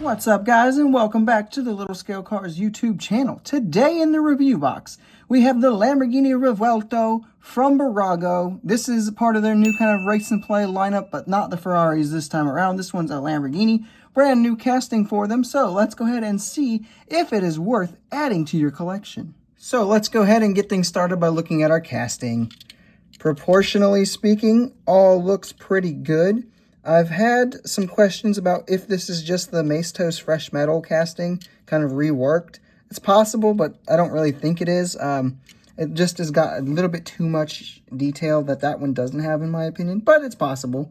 What's up, guys, and welcome back to the Little Scale Cars YouTube channel. Today in the review box, we have the Lamborghini Revuelto from Bburago. This is part of their new kind of race and play lineup, but not the Ferraris this time around. This one's a Lamborghini, brand new casting for them. So let's go ahead and see if it is worth adding to your collection. So let's go ahead and get things started by looking at our casting. Proportionally speaking, all looks pretty good. I've had some questions about if this is just the Maestos Fresh Metal casting kind of reworked. It's possible, but I don't really think it is. It just has got a little bit too much detail that one doesn't have, in my opinion, but it's possible.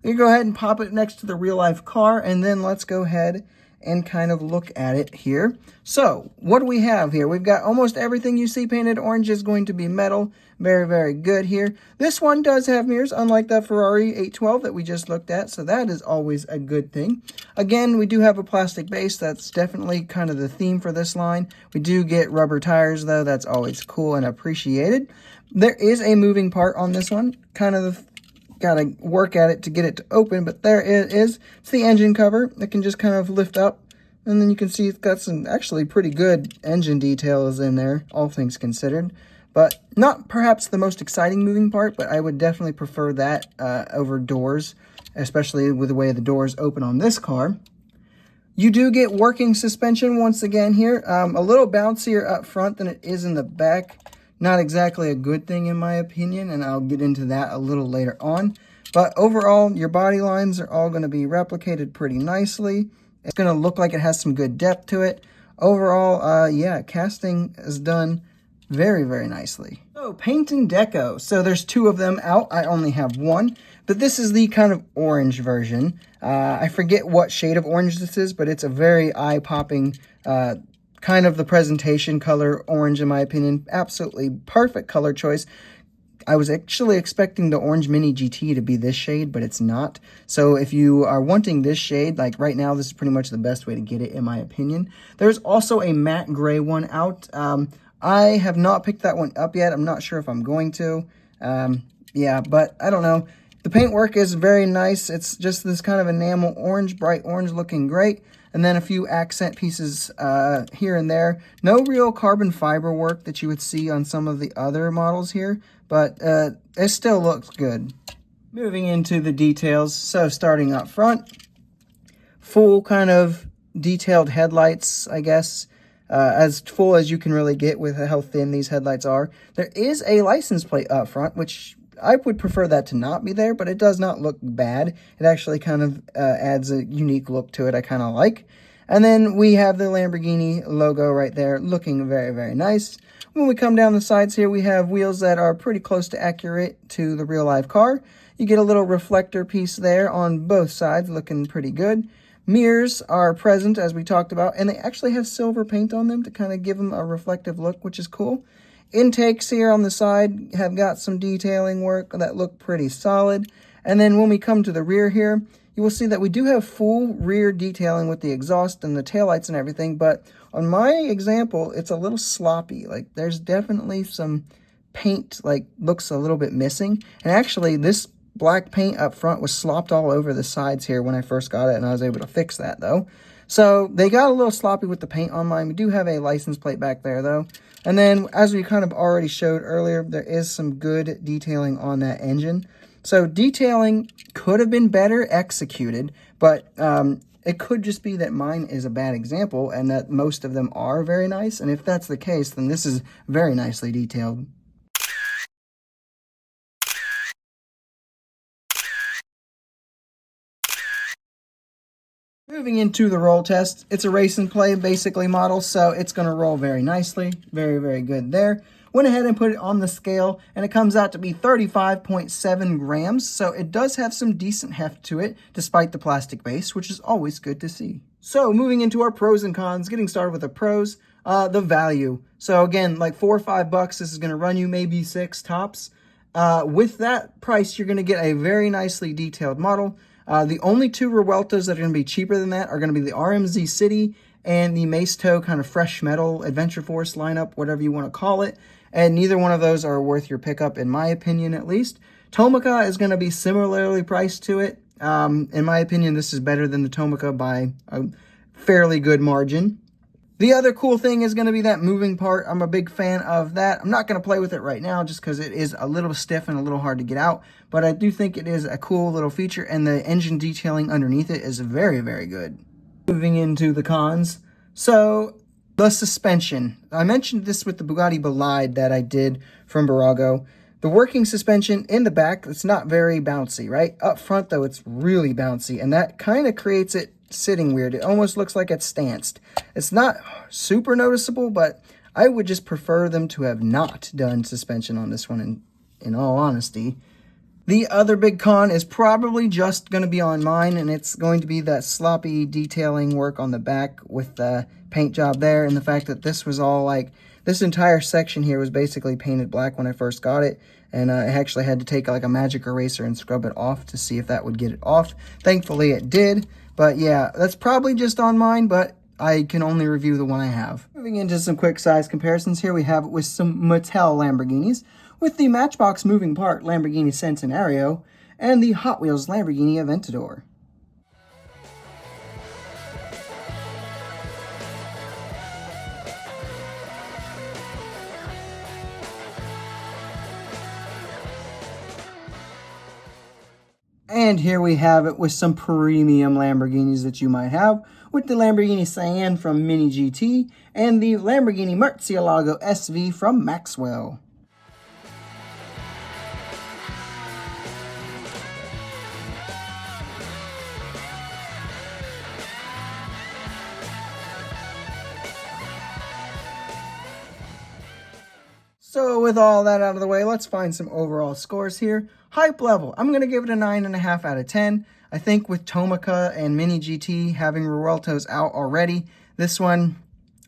You go ahead and pop it next to the real-life car, and then let's go ahead and kind of look at it here. So, what do we have here? We've got almost everything you see painted orange is going to be metal. Very, very good here. This one does have mirrors, unlike the Ferrari 812 that we just looked at, so that is always a good thing. Again, we do have a plastic base. That's definitely kind of the theme for this line. We do get rubber tires, though. That's always cool and appreciated. There is a moving part on this one. Kind of got to work at it to get it to open, but there it is. It's the engine cover. It can just kind of lift up, and then you can see it's got some actually pretty good engine details in there, all things considered. But not perhaps the most exciting moving part, but I would definitely prefer that over doors, especially with the way the doors open on this car. You do get working suspension once again here. A little bouncier up front than it is in the back. Not exactly a good thing in my opinion, and I'll get into that a little later on. But overall, your body lines are all going to be replicated pretty nicely. It's going to look like it has some good depth to it. Overall, yeah, casting is done very, very nicely. So, paint and deco. So there's two of them out. I only have one, but this is the kind of orange version. I forget what shade of orange this is, but it's a very eye-popping kind of the presentation color orange, in my opinion. Absolutely perfect color choice. I was actually expecting the Orange Mini GT to be this shade, but it's not. So if you are wanting this shade, like right now, this is pretty much the best way to get it, in my opinion. There's also a matte gray one out. I have not picked that one up yet. I'm not sure if I'm going to. Yeah, but I don't know. The paintwork is very nice. It's just this kind of enamel orange, bright orange, looking great. And then a few accent pieces here and there. No real carbon fiber work that you would see on some of the other models here, but it still looks good. Moving into the details. So starting up front, full kind of detailed headlights, I guess. As full as you can really get with how thin these headlights are. There is a license plate up front, which I would prefer that to not be there, but it does not look bad. It actually kind of adds a unique look to it I kind of like. And then we have the Lamborghini logo right there, looking very, very nice. When we come down the sides here, we have wheels that are pretty close to accurate to the real-life car. You get a little reflector piece there on both sides, looking pretty good. Mirrors are present, as we talked about, and they actually have silver paint on them to kind of give them a reflective look, which is cool. Intakes here on the side have got some detailing work that look pretty solid. And then when we come to the rear here, you will see that we do have full rear detailing with the exhaust and the taillights and everything, but on my example, it's a little sloppy. Like, there's definitely some paint, like, looks a little bit missing. And actually, this black paint up front was slopped all over the sides here when I first got it, and I was able to fix that, though. So they got a little sloppy with the paint on mine. We do have a license plate back there, though. And then, as we kind of already showed earlier, there is some good detailing on that engine. So detailing could have been better executed, but it could just be that mine is a bad example and that most of them are very nice. And if that's the case, then this is very nicely detailed. Moving into the roll test, it's a race and play basically model, so it's going to roll very nicely. Very, very good there. Went ahead and put it on the scale, and it comes out to be 35.7 grams, so it does have some decent heft to it, despite the plastic base, which is always good to see. So moving into our pros and cons, getting started with the pros, the value. So again, like $4 or $5, this is going to run you maybe 6 tops. With that price, you're going to get a very nicely detailed model. The only two Revueltos that are going to be cheaper than that are going to be the RMZ City and the Maestos kind of Fresh Metal Adventure Force lineup, whatever you want to call it. And neither one of those are worth your pickup, in my opinion, at least. Tomica is going to be similarly priced to it. In my opinion, this is better than the Tomica by a fairly good margin. The other cool thing is going to be that moving part. I'm a big fan of that. I'm not going to play with it right now just because it is a little stiff and a little hard to get out. But I do think it is a cool little feature, and the engine detailing underneath it is very, very good. Moving into the cons. So, the suspension. I mentioned this with the Bugatti Bolide that I did from Bburago. The working suspension in the back, it's not very bouncy, right? Up front, though, it's really bouncy, and that kind of creates it sitting weird. It almost looks like it's stanced. It's not super noticeable, but I would just prefer them to have not done suspension on this one, in all honesty. The other big con is probably just going to be on mine, and it's going to be that sloppy detailing work on the back with the paint job there, and the fact that this was all like, this entire section here was basically painted black when I first got it, and I actually had to take like a magic eraser and scrub it off to see if that would get it off. Thankfully it did, but yeah, that's probably just on mine, but I can only review the one I have. Moving into some quick size comparisons here, we have it with some Mattel Lamborghinis, with the Matchbox moving part Lamborghini Centenario, and the Hot Wheels Lamborghini Aventador. And here we have it with some premium Lamborghinis that you might have, with the Lamborghini Cayenne from Mini GT and the Lamborghini Murcielago SV from Maxwell. So with all that out of the way, let's find some overall scores here. Hype level, I'm going to give it a 9.5 out of 10. I think with Tomica and Mini GT having Revueltos out already, this one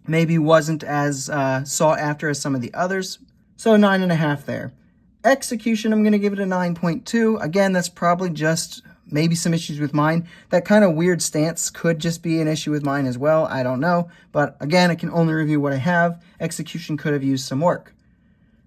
maybe wasn't as sought after as some of the others. So 9.5 there. Execution, I'm going to give it a 9.2. Again, that's probably just maybe some issues with mine. That kind of weird stance could just be an issue with mine as well. I don't know. But again, I can only review what I have. Execution could have used some work.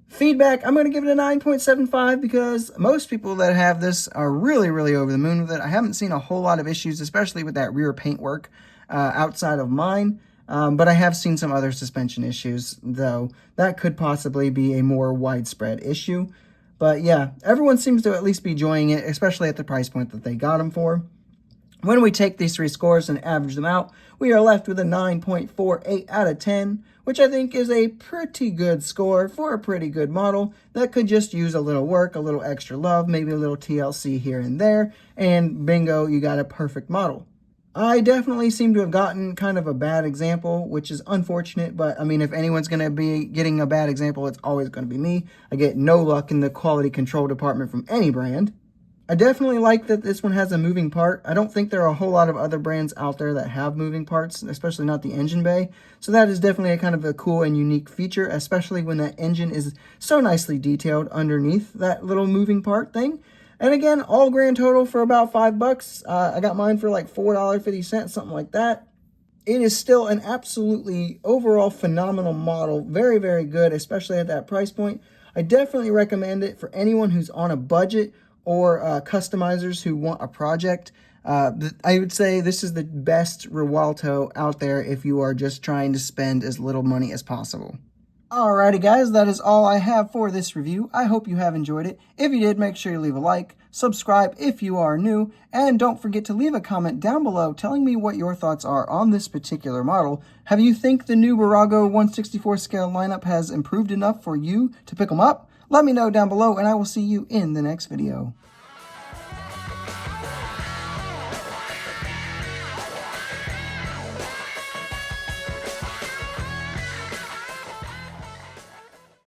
Feedback, I'm going to give it a 9.75 because most people that have this are really, really over the moon with it. I haven't seen a whole lot of issues, especially with that rear paint work outside of mine. But I have seen some other suspension issues, though. That could possibly be a more widespread issue. But yeah, everyone seems to at least be enjoying it, especially at the price point that they got them for. When we take these three scores and average them out, we are left with a 9.48 out of 10, which I think is a pretty good score for a pretty good model that could just use a little work, a little extra love, maybe a little TLC here and there, and bingo, you got a perfect model. I definitely seem to have gotten kind of a bad example, which is unfortunate, but I mean, if anyone's going to be getting a bad example, it's always going to be me. I get no luck in the quality control department from any brand. I definitely like that this one has a moving part. I don't think there are a whole lot of other brands out there that have moving parts, especially not the engine bay. So that is definitely a kind of a cool and unique feature, especially when that engine is so nicely detailed underneath that little moving part thing. And again, all grand total for about $5. I got mine for like $4.50, something like that. It is still an absolutely overall phenomenal model. Very, very good, especially at that price point. I definitely recommend it for anyone who's on a budget or customizers who want a project. I would say this is the best Revuelto out there if you are just trying to spend as little money as possible. Alrighty guys, that is all I have for this review. I hope you have enjoyed it. If you did, make sure you leave a like, subscribe if you are new, and don't forget to leave a comment down below telling me what your thoughts are on this particular model. Have you think the new Bburago 1/64 scale lineup has improved enough for you to pick them up? Let me know down below, and I will see you in the next video.